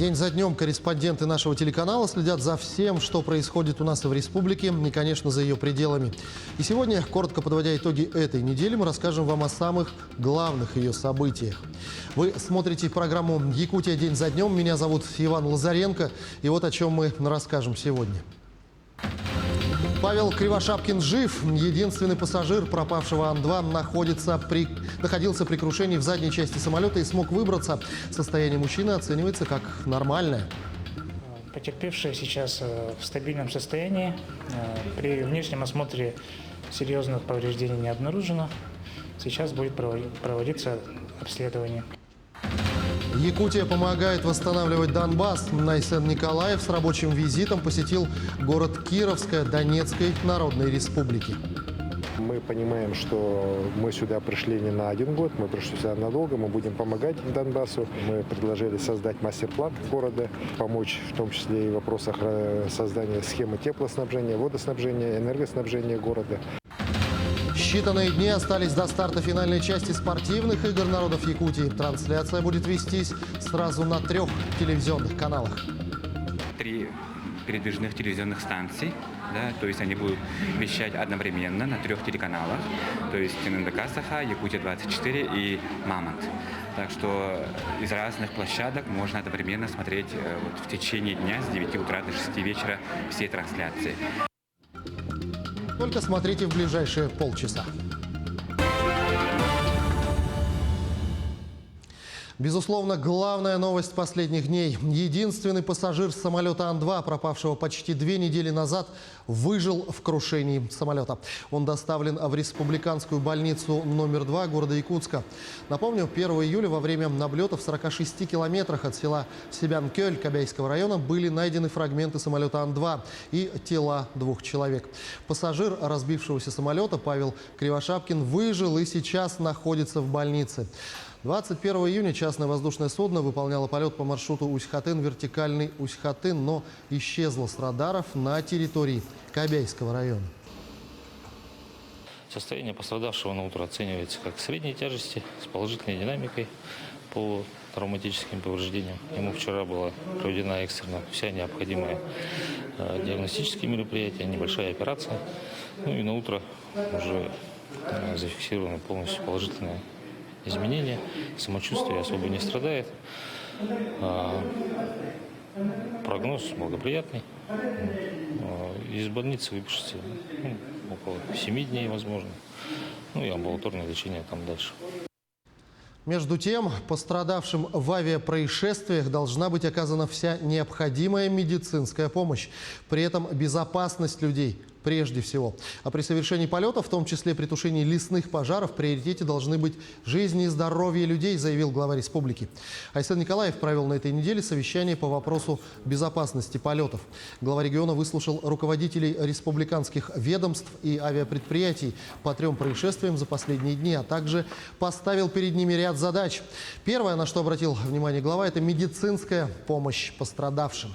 День за днем корреспонденты нашего телеканала следят за всем, что происходит у нас и в республике, и, конечно, за ее пределами. И сегодня, коротко подводя итоги этой недели, мы расскажем вам о самых главных ее событиях. Вы смотрите программу «Якутия. День за днем». Меня зовут Иван Лазаренко. И вот о чем мы расскажем сегодня. Павел Кривошапкин жив. Единственный пассажир пропавшего Ан-2 находился при крушении в задней части самолета и смог выбраться. Состояние мужчины оценивается как нормальное. Потерпевший сейчас в стабильном состоянии. При внешнем осмотре серьезных повреждений не обнаружено. Сейчас будет проводиться обследование. Якутия помогает восстанавливать Донбасс. Айсен Николаев с рабочим визитом посетил город Кировское Донецкой Народной Республики. Мы понимаем, что мы сюда пришли не на 1 год, мы пришли сюда надолго, мы будем помогать Донбассу. Мы предложили создать мастер-план города, помочь в том числе и в вопросах создания схемы теплоснабжения, водоснабжения, энергоснабжения города. Считанные дни остались до старта финальной части спортивных игр народов Якутии. Трансляция будет вестись сразу на 3 телевизионных каналах. 3 передвижных телевизионных станций, да, то есть они будут вещать одновременно на 3 телеканалах, то есть ННДК Саха, Якутия-24 и Мамонт. Так что из разных площадок можно одновременно смотреть в течение дня с 9 утра до 6 вечера все трансляции. Только смотрите в ближайшие полчаса. Безусловно, главная новость последних дней. Единственный пассажир самолета Ан-2, пропавшего почти 2 недели назад, выжил в крушении самолета. Он доставлен в республиканскую больницу номер 2 города Якутска. Напомню, 1 июля во время налета в 46 километрах от села Себян-Кёль Кобяйского района были найдены фрагменты самолета Ан-2 и тела 2 человек. Пассажир разбившегося самолета Павел Кривошапкин выжил и сейчас находится в больнице. 21 июня частное воздушное судно выполняло полет по маршруту Усть-Хатын, вертикальный Усть-Хатын, но исчезло с радаров на территории Кобяйского района. Состояние пострадавшего на утро оценивается как средней тяжести с положительной динамикой по травматическим повреждениям. Ему вчера была проведена экстренно вся необходимая диагностические мероприятия, небольшая операция. Ну и на утро уже зафиксировано полностью положительное изменения, самочувствие особо не страдает. Прогноз благоприятный. Из больницы выпишется около 7 дней, возможно. Ну и амбулаторное лечение там дальше. Между тем, пострадавшим в авиапроисшествиях должна быть оказана вся необходимая медицинская помощь. При этом безопасность людей прежде всего. А при совершении полета, в том числе при тушении лесных пожаров, в приоритете должны быть жизни и здоровье людей, заявил глава республики. Айсен Николаев провел на этой неделе совещание по вопросу безопасности полетов. Глава региона выслушал руководителей республиканских ведомств и авиапредприятий по 3 происшествиям за последние дни, а также поставил перед ними ряд задач. Первое, на что обратил внимание глава, это медицинская помощь пострадавшим.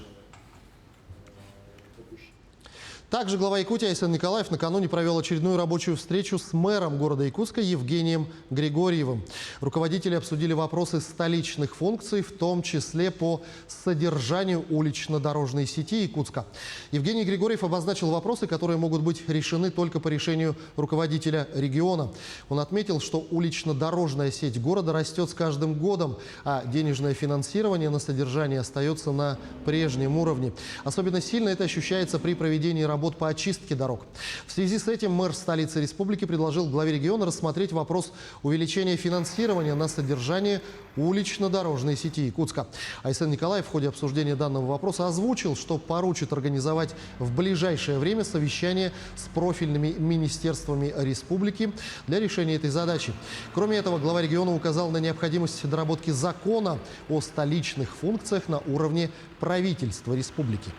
Также глава Якутии Айсен Николаев накануне провел очередную рабочую встречу с мэром города Якутска Евгением Григорьевым. Руководители обсудили вопросы столичных функций, в том числе по содержанию улично-дорожной сети Якутска. Евгений Григорьев обозначил вопросы, которые могут быть решены только по решению руководителя региона. Он отметил, что улично-дорожная сеть города растет с каждым годом, а денежное финансирование на содержание остается на прежнем уровне. Особенно сильно это ощущается при проведении работ по очистке дорог. В связи с этим мэр столицы республики предложил главе региона рассмотреть вопрос увеличения финансирования на содержание улично-дорожной сети Якутска. Айсен Николаев в ходе обсуждения данного вопроса озвучил, что поручит организовать в ближайшее время совещание с профильными министерствами республики для решения этой задачи. Кроме этого, глава региона указал на необходимость доработки закона о столичных функциях на уровне правительства республики.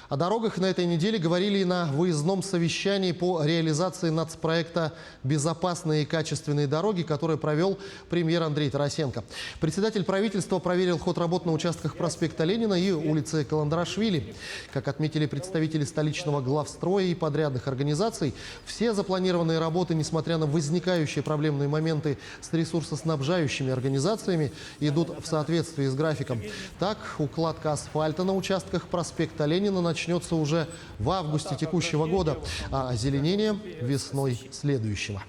О дорогах на этой неделе говорили и на выездном совещании по реализации нацпроекта «Безопасные и качественные дороги», который провел премьер Андрей Тарасенко. Председатель правительства проверил ход работ на участках проспекта Ленина и улицы Каландрашвили. Как отметили представители столичного главстроя и подрядных организаций, все запланированные работы, несмотря на возникающие проблемные моменты с ресурсоснабжающими организациями, идут в соответствии с графиком. Так, укладка асфальта на участках проспекта Ленина начнется уже в августе текущего года, а озеленение весной следующего.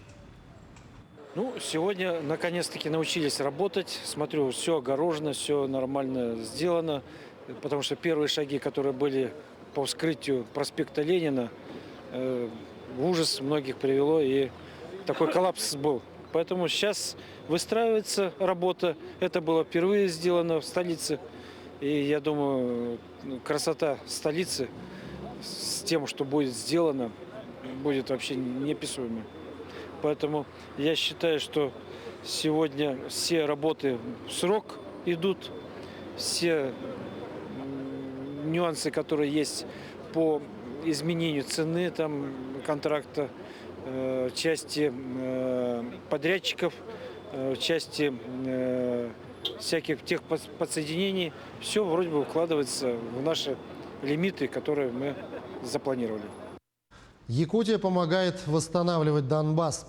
Ну, сегодня наконец-таки научились работать. Смотрю, все огорожено, все нормально сделано. Потому что первые шаги, которые были по вскрытию проспекта Ленина, в ужас многих привело, и такой коллапс был. Поэтому сейчас выстраивается работа. Это было впервые сделано в столице. И я думаю, красота столицы с тем, что будет сделано, будет вообще неописуемой. Поэтому я считаю, что сегодня все работы в срок идут, все нюансы, которые есть по изменению цены там, контракта, части подрядчиков, части всяких тех подсоединений, все вроде бы укладывается в наши лимиты, которые мы запланировали. Якутия помогает восстанавливать Донбасс.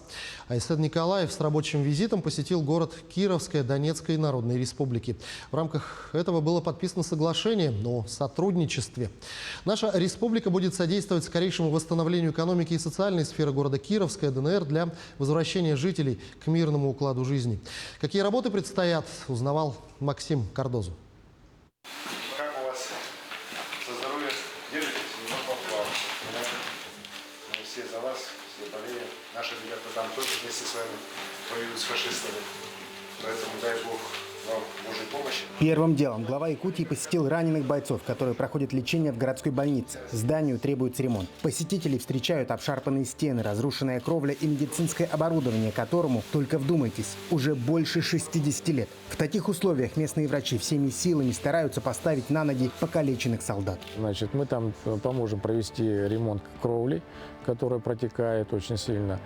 Айсен Николаев с рабочим визитом посетил город Кировское Донецкой Народной Республики. В рамках этого было подписано соглашение о сотрудничестве. Наша республика будет содействовать скорейшему восстановлению экономики и социальной сферы города Кировское ДНР для возвращения жителей к мирному укладу жизни. Какие работы предстоят, узнавал Максим Кардозу. Как у вас со здоровьем? Держитесь, немного поплавать. Мы все за вас, все болеем. Наши ребята там тоже вместе с вами воюют с фашистами. Поэтому дай Бог вам Божьей помощи. Первым делом глава Якутии посетил раненых бойцов, которые проходят лечение в городской больнице. Зданию требуется ремонт. Посетителей встречают обшарпанные стены, разрушенная кровля и медицинское оборудование, которому, только вдумайтесь, уже больше 60 лет. В таких условиях местные врачи всеми силами стараются поставить на ноги покалеченных солдат. Значит, мы там поможем провести ремонт кровли, которая протекает очень сильно.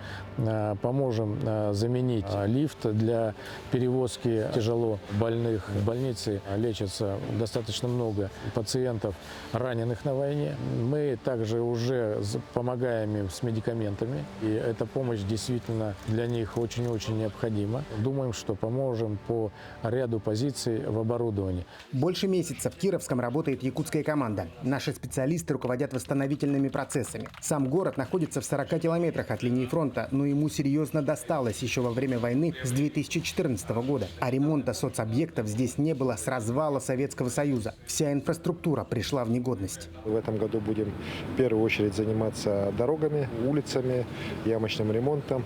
Поможем заменить лифт для перевозки тяжело больных. В больнице лечится достаточно много пациентов, раненых на войне. Мы также уже помогаем им с медикаментами. И эта помощь действительно для них очень-очень необходима. Думаем, что поможем по ряду позиций в оборудовании. Больше месяца в Кировском работает якутская команда. Наши специалисты руководят восстановительными процессами. Сам город находится в 40 километрах от линии фронта, но ему серьезно досталось еще во время войны с 2014 года. А ремонта соцобъектов здесь не было с развала Советского Союза. Вся инфраструктура пришла в негодность. В этом году будем в первую очередь заниматься дорогами, улицами, ямочным ремонтом.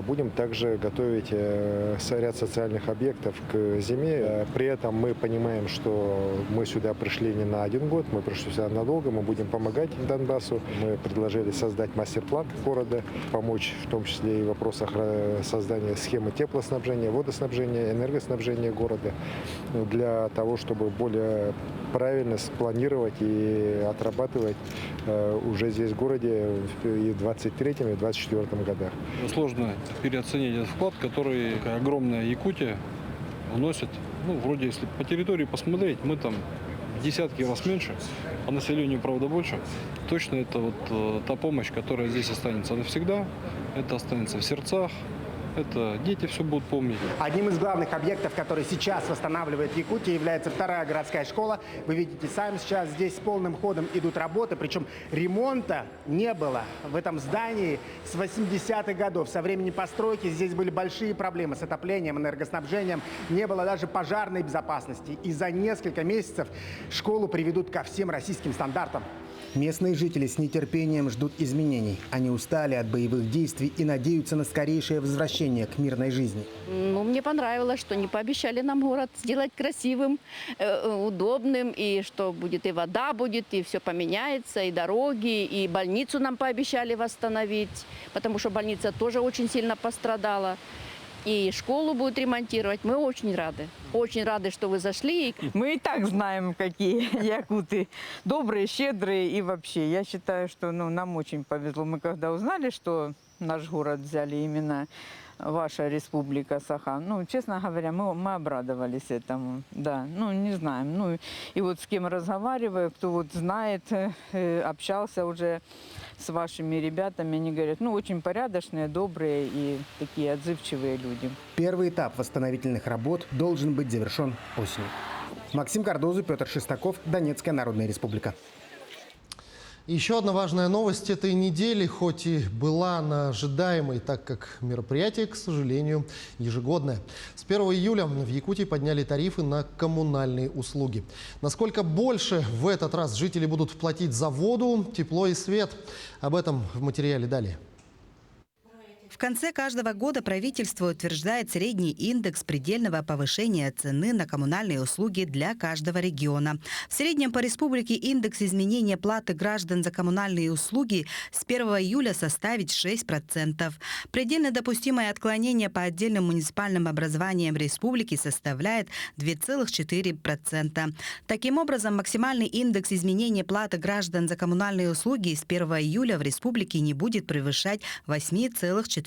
Будем также готовить ряд социальных объектов к зиме. При этом мы понимаем, что мы сюда пришли не на один год, мы пришли сюда надолго, мы будем помогать Донбассу. Мы предложили создать мастер-план города, помочь в том числе и в вопросах создания схемы теплоснабжения, водоснабжения, энергоснабжения города, для того, чтобы более правильно спланировать и отрабатывать уже здесь в городе и в 23-м, и в 24-м годах. Сложно переоценить этот вклад, который такая огромная Якутия вносит. Ну, вроде, если по территории посмотреть, мы там десятки раз меньше, по населению, правда, больше. Точно это вот та помощь, которая здесь останется навсегда, это останется в сердцах. Это дети все будут помнить. Одним из главных объектов, который сейчас восстанавливает Якутия, является вторая городская школа. Вы видите сами, сейчас здесь полным ходом идут работы, причем ремонта не было в этом здании с 80-х годов. Со времени постройки здесь были большие проблемы с отоплением, энергоснабжением, не было даже пожарной безопасности. И за несколько месяцев школу приведут ко всем российским стандартам. Местные жители с нетерпением ждут изменений. Они устали от боевых действий и надеются на скорейшее возвращение к мирной жизни. Ну, мне понравилось, что они пообещали нам город сделать красивым, удобным, и что будет и вода будет, и все поменяется, и дороги, и больницу нам пообещали восстановить, потому что больница тоже очень сильно пострадала. И школу будут ремонтировать. Мы очень рады, что вы зашли. Мы и так знаем, какие якуты добрые, щедрые и вообще. Я считаю, что нам очень повезло. Мы когда узнали, что наш город взяли именно ваша республика Саха, честно говоря, мы обрадовались этому. Да, не знаем. И вот с кем разговариваю, кто вот знает, общался уже с вашими ребятами, они говорят, очень порядочные, добрые и такие отзывчивые люди. Первый этап восстановительных работ должен быть завершен осенью. Максим Кардозу, Петр Шестаков, Донецкая Народная Республика. Еще одна важная новость этой недели, хоть и была она ожидаемой, так как мероприятие, к сожалению, ежегодное. С 1 июля в Якутии подняли тарифы на коммунальные услуги. Насколько больше в этот раз жители будут платить за воду, тепло и свет? Об этом в материале далее. В конце каждого года правительство утверждает средний индекс предельного повышения цены на коммунальные услуги для каждого региона. В среднем по республике индекс изменения платы граждан за коммунальные услуги с 1 июля составит 6%. Предельно допустимое отклонение по отдельным муниципальным образованиям республики составляет 2,4%. Таким образом, максимальный индекс изменения платы граждан за коммунальные услуги с 1 июля в республике не будет превышать 8,4%.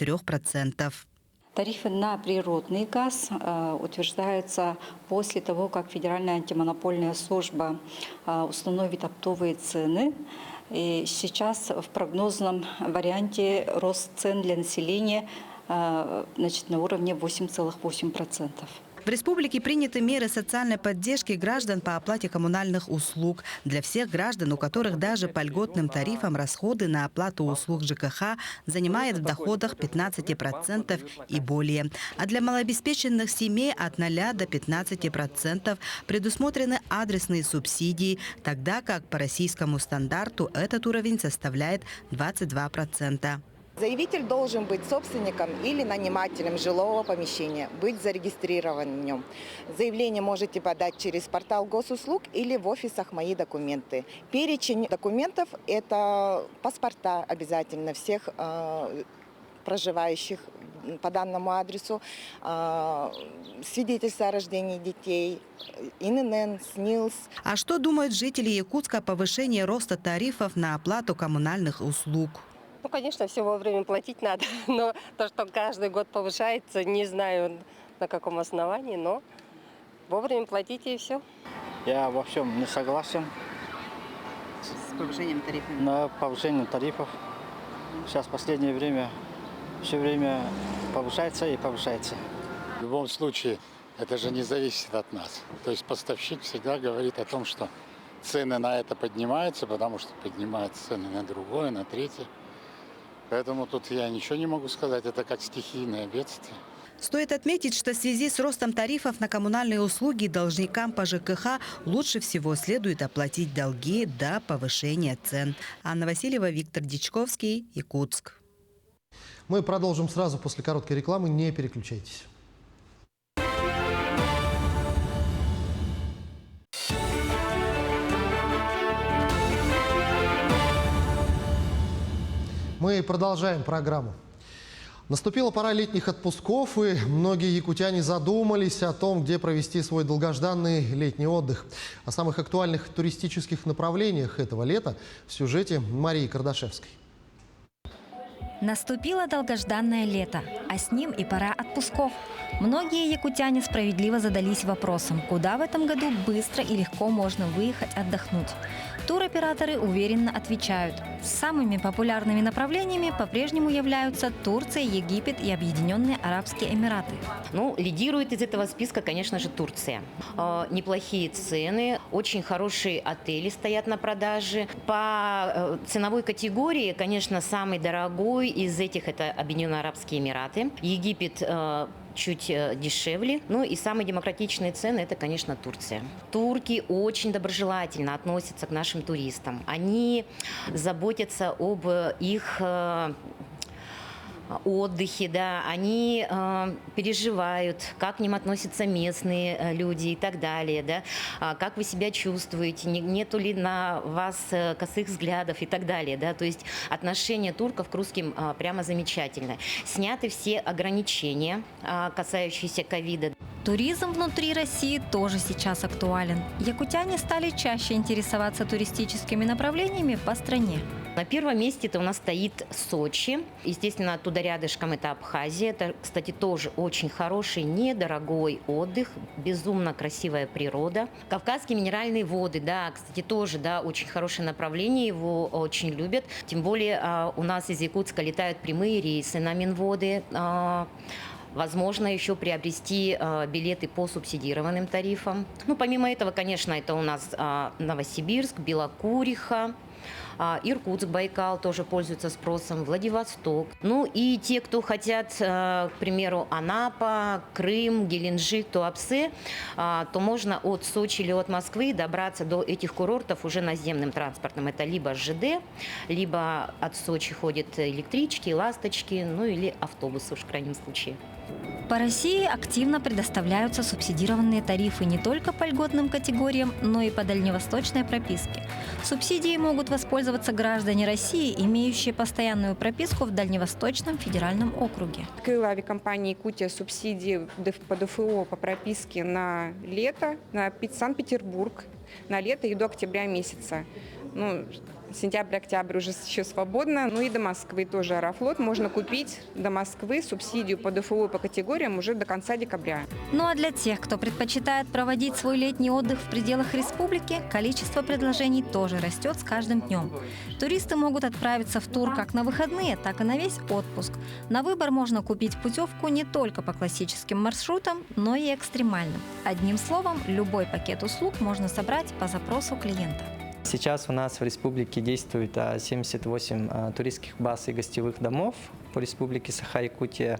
Тарифы на природный газ утверждаются после того, как Федеральная антимонопольная служба установит оптовые цены. И сейчас в прогнозном варианте рост цен для населения на уровне 8,8%. В республике приняты меры социальной поддержки граждан по оплате коммунальных услуг. Для всех граждан, у которых даже по льготным тарифам расходы на оплату услуг ЖКХ занимают в доходах 15% и более. А для малообеспеченных семей от 0 до 15% предусмотрены адресные субсидии, тогда как по российскому стандарту этот уровень составляет 22%. Заявитель должен быть собственником или нанимателем жилого помещения, быть зарегистрирован в нем. Заявление можете подать через портал госуслуг или в офисах «Мои документы». Перечень документов – это паспорта обязательно всех проживающих по данному адресу, свидетельство о рождении детей, ИНН, СНИЛС. А что думают жители Якутска о повышении роста тарифов на оплату коммунальных услуг? Конечно, все вовремя платить надо, но то, что каждый год повышается, не знаю на каком основании, но вовремя платите и все. Я во всем не согласен. С повышением тарифов? На повышение тарифов. Сейчас в последнее время все время повышается и повышается. В любом случае, это же не зависит от нас. То есть поставщик всегда говорит о том, что цены на это поднимаются, потому что поднимаются цены на другое, на третье. Поэтому тут я ничего не могу сказать, это как стихийное бедствие. Стоит отметить, что в связи с ростом тарифов на коммунальные услуги должникам по ЖКХ лучше всего следует оплатить долги до повышения цен. Анна Васильева, Виктор Дичковский, Якутск. Мы продолжим сразу после короткой рекламы, не переключайтесь. Мы продолжаем программу. Наступила пора летних отпусков, и многие якутяне задумались о том, где провести свой долгожданный летний отдых. О самых актуальных туристических направлениях этого лета в сюжете Марии Кардашевской. Наступило долгожданное лето, а с ним и пора отпусков. Многие якутяне справедливо задались вопросом, куда в этом году быстро и легко можно выехать отдохнуть. Туроператоры уверенно отвечают. Самыми популярными направлениями по-прежнему являются Турция, Египет и Объединенные Арабские Эмираты. Лидирует из этого списка, конечно же, Турция. Неплохие цены, очень хорошие отели стоят на продаже. По ценовой категории, конечно, самый дорогой из этих – это Объединенные Арабские Эмираты. Египет чуть дешевле. И самые демократичные цены – это, конечно, Турция. Турки очень доброжелательно относятся к нашим туристам. Они заботятся об их отдыхе, да, они переживают, как к ним относятся местные люди и так далее, да, как вы себя чувствуете, нету ли на вас косых взглядов и так далее, да, то есть отношение турков к русским прямо замечательное. Сняты все ограничения, касающиеся ковида. Туризм внутри России тоже сейчас актуален. Якутяне стали чаще интересоваться туристическими направлениями по стране. На первом месте это у нас стоит Сочи. Естественно, оттуда рядышком это Абхазия. Это, кстати, тоже очень хороший, недорогой отдых, безумно красивая природа. Кавказские минеральные воды, да, кстати, тоже, да, очень хорошее направление, его очень любят. Тем более у нас из Якутска летают прямые рейсы на Минводы. Возможно еще приобрести билеты по субсидированным тарифам. Ну, помимо этого, конечно, это у нас Новосибирск, Белокуриха, Иркутск, Байкал тоже пользуются спросом, Владивосток. Ну и те, кто хотят, к примеру, Анапа, Крым, Геленджик, Туапсе, то можно от Сочи или от Москвы добраться до этих курортов уже наземным транспортом. Это либо ЖД, либо от Сочи ходят электрички, ласточки, ну или автобусы уж в крайнем случае. По России активно предоставляются субсидированные тарифы не только по льготным категориям, но и по дальневосточной прописке. Субсидией могут воспользоваться граждане России, имеющие постоянную прописку в Дальневосточном федеральном округе. Открыла авиакомпания «Якутия» субсидии по ДФО по прописке на лето, на Санкт-Петербург, на лето и до октября месяца. Ну, сентябрь-октябрь уже еще свободно. Ну и до Москвы тоже Аэрофлот. Можно купить до Москвы субсидию по ДФО по категориям уже до конца декабря. Ну а для тех, кто предпочитает проводить свой летний отдых в пределах республики, количество предложений тоже растет с каждым днем. Туристы могут отправиться в тур как на выходные, так и на весь отпуск. На выбор можно купить путевку не только по классическим маршрутам, но и экстремальным. Одним словом, любой пакет услуг можно собрать по запросу клиента. Сейчас у нас в республике действует 78 туристских баз и гостевых домов по республике Саха-Якутия.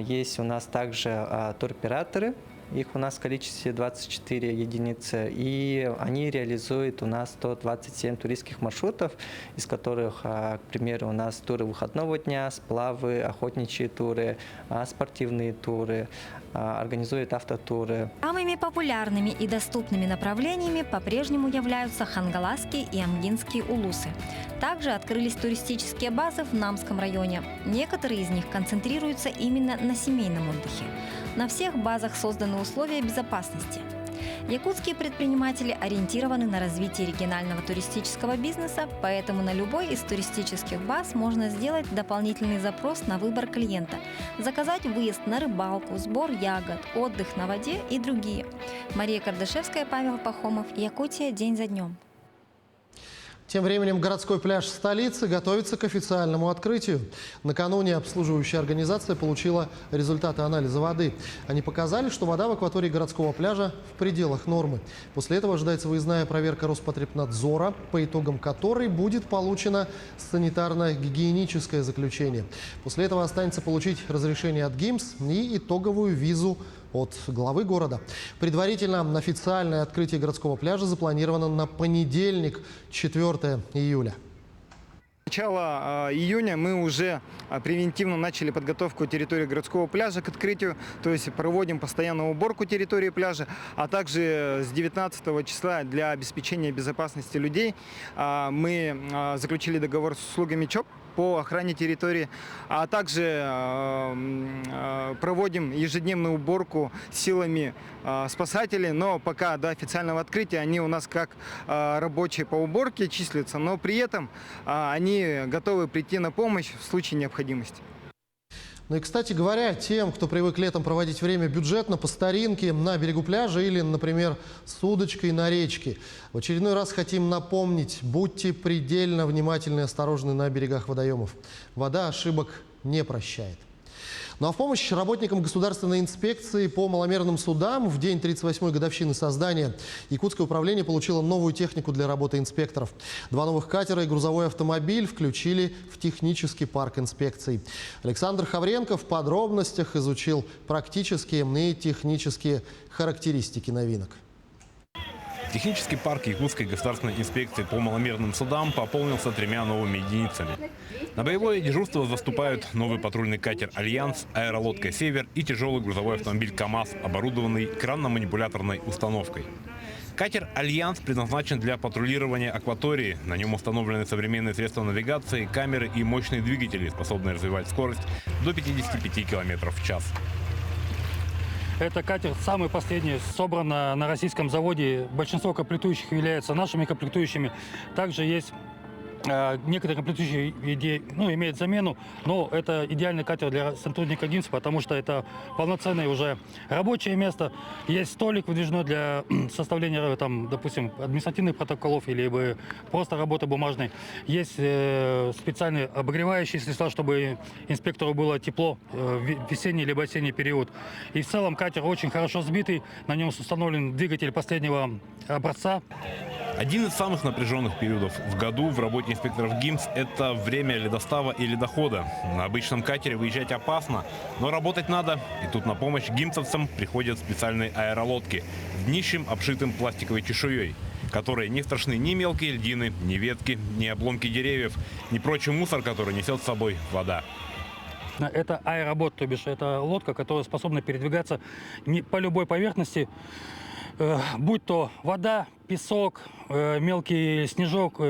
Есть у нас также туроператоры. Их у нас в количестве 24 единицы, и они реализуют у нас 127 туристских маршрутов, из которых, к примеру, у нас туры выходного дня, сплавы, охотничьи туры, спортивные туры, организуют автотуры. Самыми популярными и доступными направлениями по-прежнему являются Хангаласские и Амгинские улусы. Также открылись туристические базы в Намском районе. Некоторые из них концентрируются именно на семейном отдыхе. На всех базах созданы условия безопасности. Якутские предприниматели ориентированы на развитие регионального туристического бизнеса, поэтому на любой из туристических баз можно сделать дополнительный запрос на выбор клиента, заказать выезд на рыбалку, сбор ягод, отдых на воде и другие. Мария Кардашевская, Павел Пахомов, Якутия. День за днем. Тем временем городской пляж столицы готовится к официальному открытию. Накануне обслуживающая организация получила результаты анализа воды. Они показали, что вода в акватории городского пляжа в пределах нормы. После этого ожидается выездная проверка Роспотребнадзора, по итогам которой будет получено санитарно-гигиеническое заключение. После этого останется получить разрешение от ГИМС и итоговую визу от главы города. Предварительно официальное открытие городского пляжа запланировано на понедельник, 4 июля. Начало июня мы уже превентивно начали подготовку территории городского пляжа к открытию, то есть проводим постоянную уборку территории пляжа, а также с 19 числа для обеспечения безопасности людей мы заключили договор с услугами ЧОП по охране территории, а также проводим ежедневную уборку силами спасателей, но пока до официального открытия они у нас как рабочие по уборке числятся, но при этом они готовы прийти на помощь в случае необходимости. Ну и, кстати говоря, тем, кто привык летом проводить время бюджетно, по старинке, на берегу пляжа или, например, с удочкой на речке, в очередной раз хотим напомнить: будьте предельно внимательны и осторожны на берегах водоемов. Вода ошибок не прощает. Ну а в помощь работникам государственной инспекции по маломерным судам в день 38-й годовщины создания Якутское управление получило новую технику для работы инспекторов. 2 новых катера и грузовой автомобиль включили в технический парк инспекций. Александр Хавренко в подробностях изучил практические и технические характеристики новинок. Технический парк Якутской государственной инспекции по маломерным судам пополнился 3 новыми единицами. На боевое дежурство заступают новый патрульный катер «Альянс», аэролодка «Север» и тяжелый грузовой автомобиль «КамАЗ», оборудованный кранно-манипуляторной установкой. Катер «Альянс» предназначен для патрулирования акватории. На нем установлены современные средства навигации, камеры и мощные двигатели, способные развивать скорость до 55 км в час. Это катер самый последний, собран на российском заводе. Большинство комплектующих являются нашими комплектующими. Также есть некоторые комплектующие имеют замену, но это идеальный катер для сотрудника ГИМС, потому что это полноценное уже рабочее место. Есть столик выдвижной для составления, допустим, административных протоколов или просто работы бумажной. Есть специальные обогревающие средства, чтобы инспектору было тепло в весенний либо осенний период. И в целом катер очень хорошо сбитый, на нем установлен двигатель последнего образца. Один из самых напряженных периодов в году в работе инспекторов ГИМС – это время ледостава и ледохода. На обычном катере выезжать опасно, но работать надо. И тут на помощь гимсовцам приходят специальные аэролодки с днищем, обшитым пластиковой чешуей, которые не страшны ни мелкие льдины, ни ветки, ни обломки деревьев, ни прочий мусор, который несет с собой вода. Это аэробот, то бишь это лодка, которая способна передвигаться по любой поверхности, будь то вода, песок, мелкий снежок.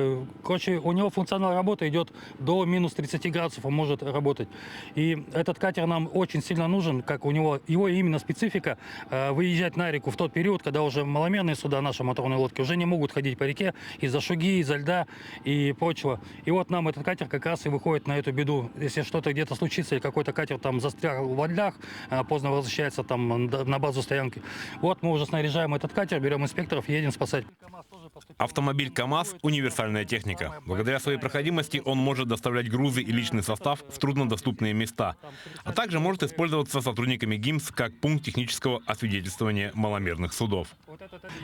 Короче, у него функционал работы идет до минус 30 градусов, он может работать. И этот катер нам очень сильно нужен, как у него, его именно специфика, выезжать на реку в тот период, когда уже маломерные суда, наши моторные лодки, уже не могут ходить по реке из-за шуги, из-за льда и прочего. И вот нам этот катер как раз и выходит на эту беду. Если что-то где-то случится, или какой-то катер там застрял во льдах, поздно возвращается там на базу стоянки, вот мы уже снаряжаем этот катер, берем инспекторов и едем спасать. Автомобиль КамАЗ – универсальная техника. Благодаря своей проходимости он может доставлять грузы и личный состав в труднодоступные места, а также может использоваться сотрудниками ГИМС как пункт технического освидетельствования маломерных судов.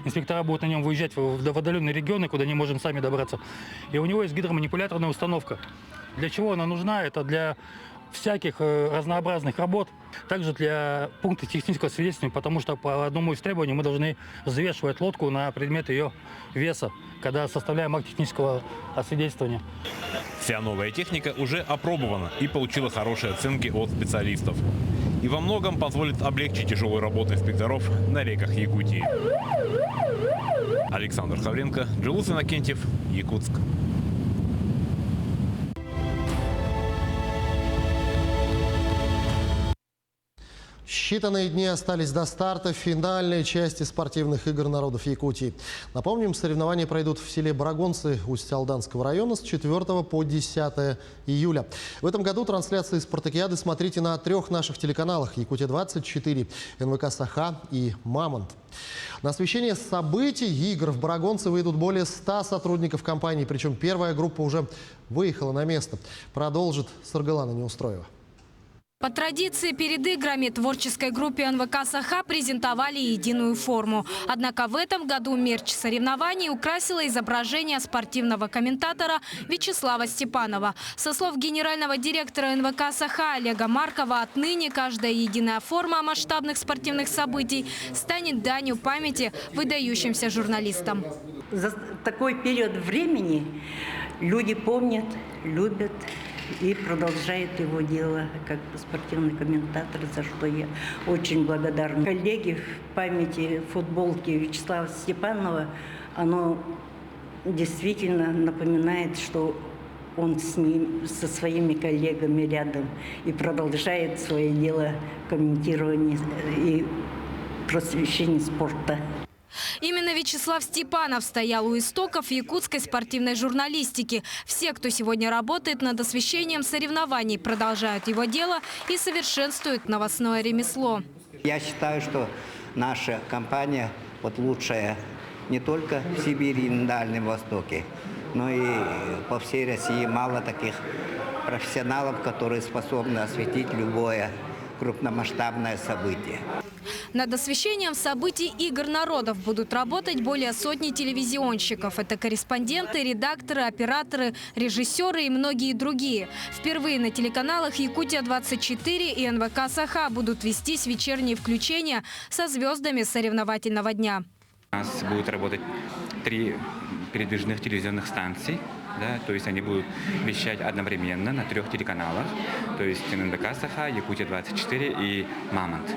Инспектора будут на нем выезжать в отдаленные регионы, куда не можем сами добраться. И у него есть гидроманипуляторная установка. Для чего она нужна? Это для всяких разнообразных работ, также для пункта технического свидетельствования, потому что по одному из требований мы должны взвешивать лодку на предмет ее веса, когда составляем акт технического освидетельствования. Вся новая техника уже опробована и получила хорошие оценки от специалистов. И во многом позволит облегчить тяжелую работу инспекторов на реках Якутии. Александр Хавренко, Джилус Иннокентьев, Якутск. Считанные дни остались до старта финальной части спортивных игр народов Якутии. Напомним, соревнования пройдут в селе Барагонцы Усть-Алданского района с 4 по 10 июля. В этом году трансляции спартакиады смотрите на 3 наших телеканалах: Якутия-24, НВК «Саха» и «Мамонт». На освещение событий игр в Барагонцы выйдут более 100 сотрудников компании, причем первая группа уже выехала на место. Продолжит Саргалана Неустроева. По традиции, перед играми творческой группе НВК «Саха» презентовали единую форму. Однако в этом году мерч соревнований украсило изображение спортивного комментатора Вячеслава Степанова. Со слов генерального директора НВК «Саха» Олега Маркова, отныне каждая единая форма масштабных спортивных событий станет данью памяти выдающимся журналистам. За такой период времени люди помнят, любят и продолжает его дело как спортивный комментатор, за что я очень благодарна. Коллеги, в памяти футболки Вячеслава Степанова, оно действительно напоминает, что он со своими коллегами рядом и продолжает свое дело комментирования и просвещения спорта. Именно Вячеслав Степанов стоял у истоков якутской спортивной журналистики. Все, кто сегодня работает над освещением соревнований, продолжают его дело и совершенствуют новостное ремесло. Я считаю, что наша компания лучшая не только в Сибири и на Дальнем Востоке, но и по всей России. Мало таких профессионалов, которые способны осветить любое крупномасштабное событие. Над освещением событий игр народов будут работать более сотни телевизионщиков. Это корреспонденты, редакторы, операторы, режиссеры и многие другие. Впервые на телеканалах Якутия-24 и НВК «Саха» будут вестись вечерние включения со звездами соревновательного дня. У нас будут работать 3 передвижных телевизионных станций, да, то есть они будут вещать одновременно на 3 телеканалах, то есть ННДК Саха, Якутия-24 и Мамонт.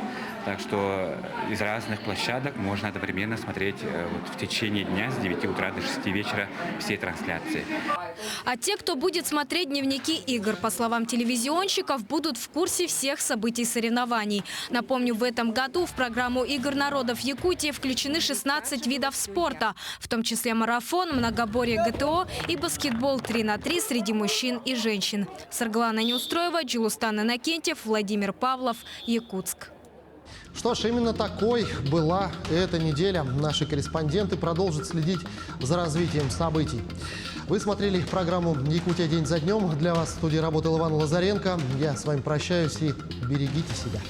Так что из разных площадок можно одновременно смотреть в течение дня с 9 утра до 6 вечера все трансляции. А те, кто будет смотреть дневники игр, по словам телевизионщиков, будут в курсе всех событий соревнований. Напомню, в этом году в программу игр народов Якутии включены 16 видов спорта, в том числе марафон, многоборье ГТО и баскетбол 3х3 среди мужчин и женщин. Сарглана Неустроева, Джилустан Иннокентьев, Владимир Павлов, Якутск. Что ж, именно такой была эта неделя. Наши корреспонденты продолжат следить за развитием событий. Вы смотрели программу «Якутия. День за днем». Для вас в студии работал Иван Лазаренко. Я с вами прощаюсь и берегите себя.